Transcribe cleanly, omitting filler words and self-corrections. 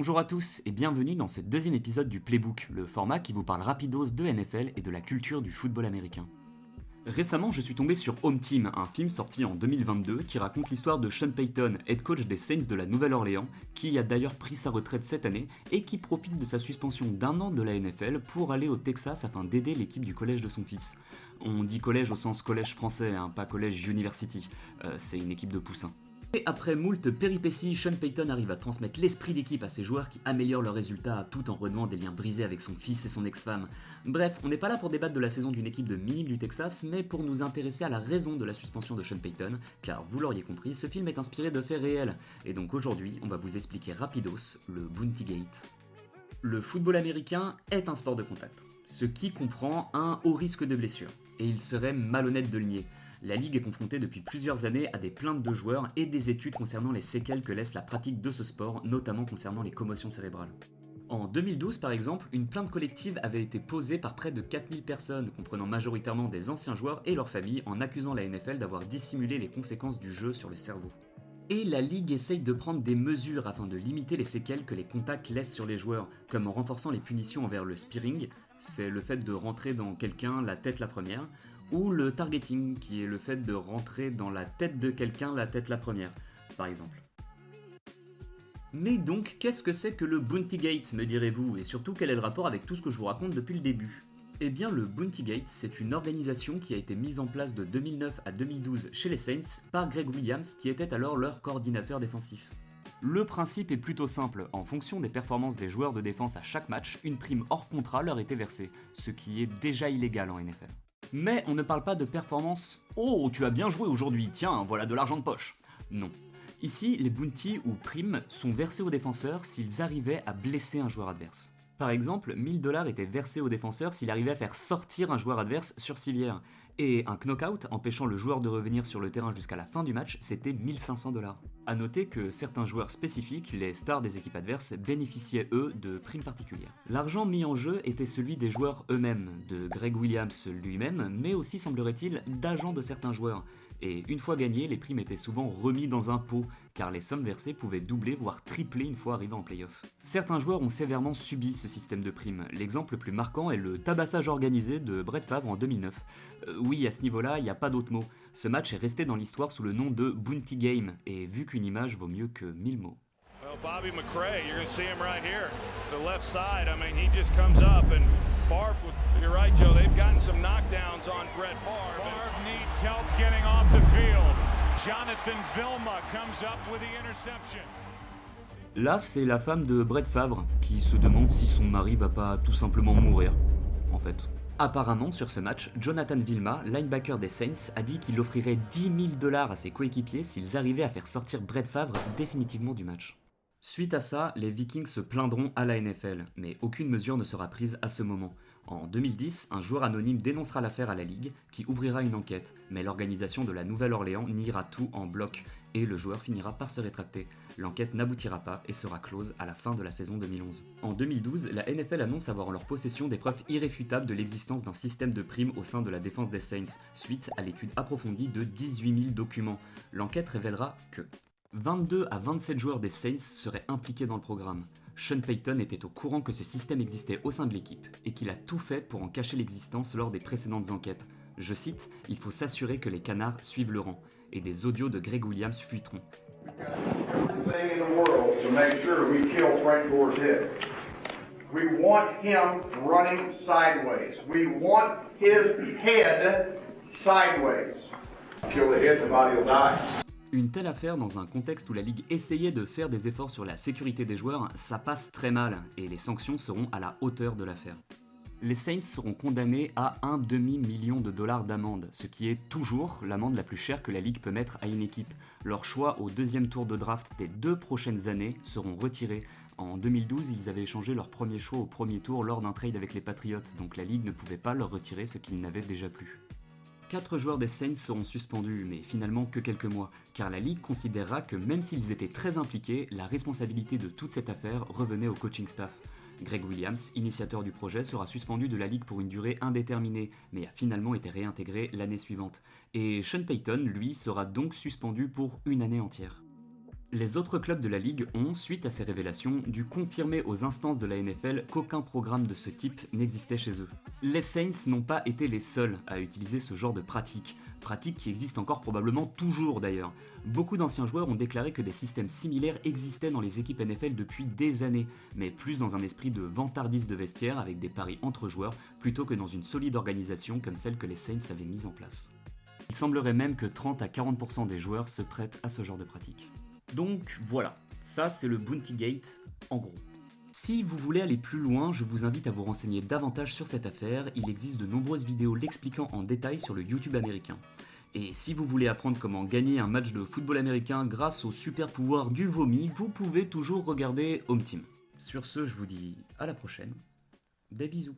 Bonjour à tous et bienvenue dans ce deuxième épisode du Playbook, le format qui vous parle rapidos de NFL et de la culture du football américain. Récemment, je suis tombé sur Home Team, un film sorti en 2022 qui raconte l'histoire de Sean Payton, head coach des Saints de la Nouvelle-Orléans, qui a d'ailleurs pris sa retraite cette année et qui profite de sa suspension d'1 an de la NFL pour aller au Texas afin d'aider l'équipe du collège de son fils. On dit collège au sens collège français, pas collège university, c'est une équipe de poussins. Et après moult péripéties, Sean Payton arrive à transmettre l'esprit d'équipe à ses joueurs qui améliorent leurs résultats tout en renouant des liens brisés avec son fils et son ex-femme. Bref, on n'est pas là pour débattre de la saison d'une équipe de minimes du Texas, mais pour nous intéresser à la raison de la suspension de Sean Payton, car vous l'auriez compris, ce film est inspiré de faits réels. Et donc aujourd'hui, on va vous expliquer rapidos le Bounty Gate. Le football américain est un sport de contact, ce qui comprend un haut risque de blessure, et il serait malhonnête de le nier. La Ligue est confrontée depuis plusieurs années à des plaintes de joueurs et des études concernant les séquelles que laisse la pratique de ce sport, notamment concernant les commotions cérébrales. En 2012 par exemple, une plainte collective avait été posée par près de 4000 personnes, comprenant majoritairement des anciens joueurs et leurs familles, en accusant la NFL d'avoir dissimulé les conséquences du jeu sur le cerveau. Et la Ligue essaye de prendre des mesures afin de limiter les séquelles que les contacts laissent sur les joueurs, comme en renforçant les punitions envers le spearing, c'est le fait de rentrer dans quelqu'un la tête la première, ou le targeting, qui est le fait de rentrer dans la tête de quelqu'un la tête la première, par exemple. Mais donc, qu'est-ce que c'est que le Bounty Gate, me direz-vous, et surtout quel est le rapport avec tout ce que je vous raconte depuis le début ? Eh bien, le Bounty Gate, c'est une organisation qui a été mise en place de 2009 à 2012 chez les Saints par Gregg Williams, qui était alors leur coordinateur défensif. Le principe est plutôt simple, en fonction des performances des joueurs de défense à chaque match, une prime hors contrat leur était versée, ce qui est déjà illégal en NFL. Mais on ne parle pas de performance « Oh, tu as bien joué aujourd'hui, tiens, voilà de l'argent de poche !» Non. Ici, les bounties ou primes sont versés aux défenseurs s'ils arrivaient à blesser un joueur adverse. Par exemple, 1000$ étaient versés au défenseur s'il arrivait à faire sortir un joueur adverse sur civière. Et un knockout, empêchant le joueur de revenir sur le terrain jusqu'à la fin du match, c'était 1500$. A noter que certains joueurs spécifiques, les stars des équipes adverses, bénéficiaient eux de primes particulières. L'argent mis en jeu était celui des joueurs eux-mêmes, de Gregg Williams lui-même, mais aussi semblerait-il d'agents de certains joueurs. Et une fois gagnées, les primes étaient souvent remis dans un pot, car les sommes versées pouvaient doubler voire tripler une fois arrivés en play-off. Certains joueurs ont sévèrement subi ce système de primes. L'exemple le plus marquant est le tabassage organisé de Brett Favre en 2009. Oui, à ce niveau-là, il n'y a pas d'autre mot. Ce match est resté dans l'histoire sous le nom de Bounty Game, et vu qu'une image vaut mieux que 1000 mots. Well, Bobby McCray, you're going to see him right here. The left side, I mean, he just comes up and Favre, you're right, Joe, they've gotten some knockdowns on Brett Favre. Favre needs help getting off the field. Jonathan Vilma comes up with the interception. Là, c'est la femme de Brett Favre qui se demande si son mari va pas tout simplement mourir, en fait. Apparemment, sur ce match, Jonathan Vilma, linebacker des Saints, a dit qu'il offrirait 10 000$ à ses coéquipiers s'ils arrivaient à faire sortir Brett Favre définitivement du match. Suite à ça, les Vikings se plaindront à la NFL, mais aucune mesure ne sera prise à ce moment. En 2010, un joueur anonyme dénoncera l'affaire à la Ligue, qui ouvrira une enquête, mais l'organisation de la Nouvelle-Orléans niera tout en bloc, et le joueur finira par se rétracter. L'enquête n'aboutira pas et sera close à la fin de la saison 2011. En 2012, la NFL annonce avoir en leur possession des preuves irréfutables de l'existence d'un système de primes au sein de la défense des Saints, suite à l'étude approfondie de 18 000 documents. L'enquête révélera que 22 à 27 joueurs des Saints seraient impliqués dans le programme. Sean Payton était au courant que ce système existait au sein de l'équipe et qu'il a tout fait pour en cacher l'existence lors des précédentes enquêtes. Je cite, « Il faut s'assurer que les canards suivent le rang » et des audios de Gregg Williams fuiteront. Everything in the world to make sure we kill Frank Gore's head. We want him running sideways. We want his head sideways. Kill the head, the body will die. Une telle affaire dans un contexte où la Ligue essayait de faire des efforts sur la sécurité des joueurs, ça passe très mal et les sanctions seront à la hauteur de l'affaire. Les Saints seront condamnés à $1,5 million d'amende, ce qui est toujours l'amende la plus chère que la Ligue peut mettre à une équipe. Leurs choix au deuxième tour de draft des 2 prochaines années seront retirés. En 2012, ils avaient échangé leur premier choix au premier tour lors d'un trade avec les Patriots, donc la Ligue ne pouvait pas leur retirer ce qu'ils n'avaient déjà plus. 4 joueurs des Saints seront suspendus, mais finalement que quelques mois, car la Ligue considérera que même s'ils étaient très impliqués, la responsabilité de toute cette affaire revenait au coaching staff. Gregg Williams, initiateur du projet, sera suspendu de la Ligue pour une durée indéterminée, mais a finalement été réintégré l'année suivante. Et Sean Payton, lui, sera donc suspendu pour une année entière. Les autres clubs de la ligue ont, suite à ces révélations, dû confirmer aux instances de la NFL qu'aucun programme de ce type n'existait chez eux. Les Saints n'ont pas été les seuls à utiliser ce genre de pratique qui existe encore probablement toujours d'ailleurs. Beaucoup d'anciens joueurs ont déclaré que des systèmes similaires existaient dans les équipes NFL depuis des années, mais plus dans un esprit de vantardise de vestiaire avec des paris entre joueurs, plutôt que dans une solide organisation comme celle que les Saints avaient mise en place. Il semblerait même que 30 à 40% des joueurs se prêtent à ce genre de pratique. Donc voilà, ça c'est le Bounty Gate en gros. Si vous voulez aller plus loin, je vous invite à vous renseigner davantage sur cette affaire, il existe de nombreuses vidéos l'expliquant en détail sur le YouTube américain. Et si vous voulez apprendre comment gagner un match de football américain grâce au super pouvoir du vomi, vous pouvez toujours regarder Home Team. Sur ce, je vous dis à la prochaine, des bisous.